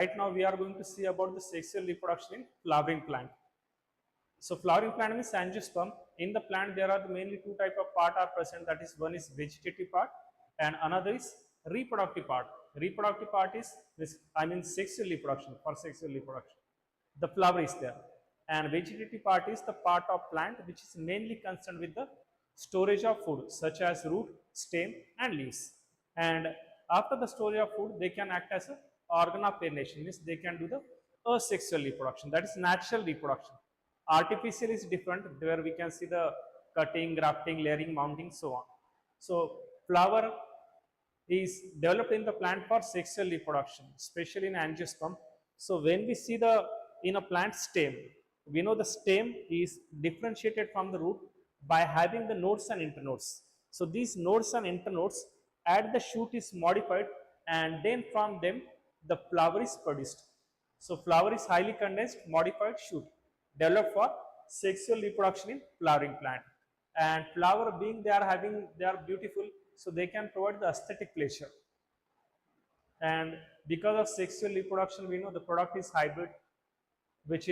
Right now we are going to see about the sexual reproduction in flowering plant. So flowering plant means angiosperm. In the plant there are mainly two type of part are present, that is one is vegetative part and another is reproductive part. Reproductive part is this, I mean sexual reproduction, for sexual reproduction. The flower is there, and vegetative part is the part of plant which is mainly concerned with the storage of food such as root, stem and leaves. And after the storage of food they can act as a organ of pollination, means they can do the asexual reproduction, that is natural reproduction. Artificial is different, where we can see the cutting, grafting, layering, mounting, so on. So flower is developed in the plant for sexual reproduction, especially in angiosperm. So when we see the in a plant stem, we know the stem is differentiated from the root by having the nodes and internodes. So these nodes and internodes at the shoot is modified, and then from them the flower is produced. So flower is highly condensed modified shoot developed for sexual reproduction in flowering plant. And flower being they are beautiful, so they can provide the aesthetic pleasure. And because of sexual reproduction, we know the product is hybrid, which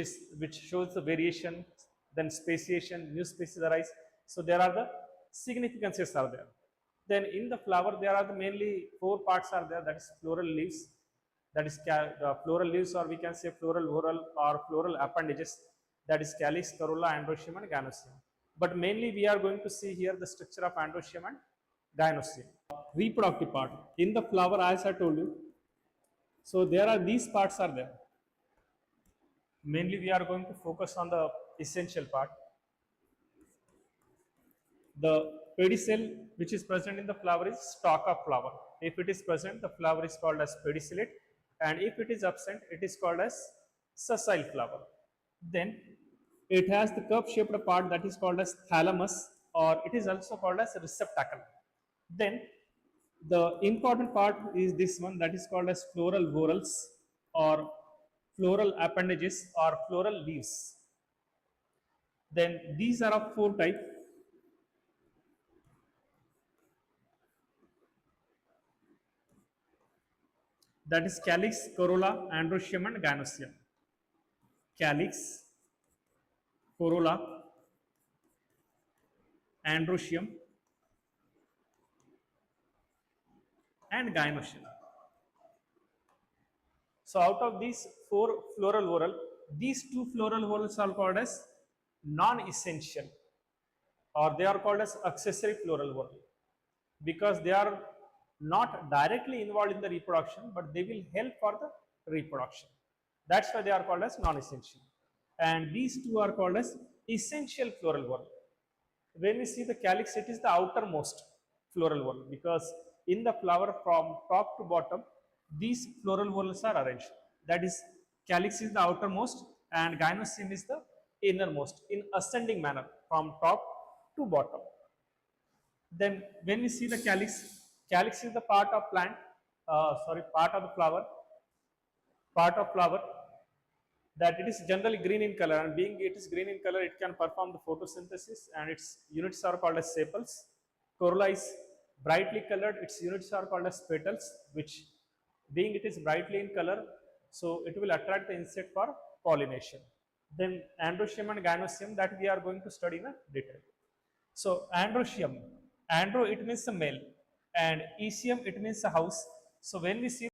shows the variation, then speciation, new species arise. So there are the significances are there. Then in the flower there are the mainly four parts are there, that is floral leaves, that is the floral leaves, or we can say floral whorl or floral appendages, that is calyx, corolla, androecium and gynoecium. But mainly we are going to see here the structure of androecium and gynoecium. Reproductive part in the flower, as I told you, so there are these parts are there. Mainly we are going to focus on the essential part. The pedicel which is present in the flower is stalk of flower. If it is present, the flower is called as pedicellate, and if it is absent, it is called as sessile flower. Then it has the cup shaped part that is called as thalamus, or it is also called as receptacle. Then the important part is this one, that is called as floral whorls or floral appendages or floral leaves. Then these are of four types. That is calyx, corolla, androecium and gynoecium. Calyx, corolla, androecium and gynoecium. So out of these four floral whorl, these two floral whorls are called as non-essential, or they are called as accessory floral whorl, because they are not directly involved in the reproduction, but they will help for the reproduction. That's why they are called as non-essential. And these two are called as essential floral whorl. When we see the calyx, it is the outermost floral whorl, because in the flower from top to bottom, these floral whorls are arranged. That is, calyx is the outermost and gynoecium is the innermost in ascending manner from top to bottom. Then when we see the calyx, calyx is the part of plant, part of the flower, that it is generally green in color, and being it is green in color, it can perform the photosynthesis, and its units are called as sepals. Corolla is brightly colored, its units are called as petals, which being it is brightly in color, so it will attract the insect for pollination. Then androecium and gynoecium, that we are going to study in a detail. So androecium, andro it means a male, and ecium it means a house. So when we see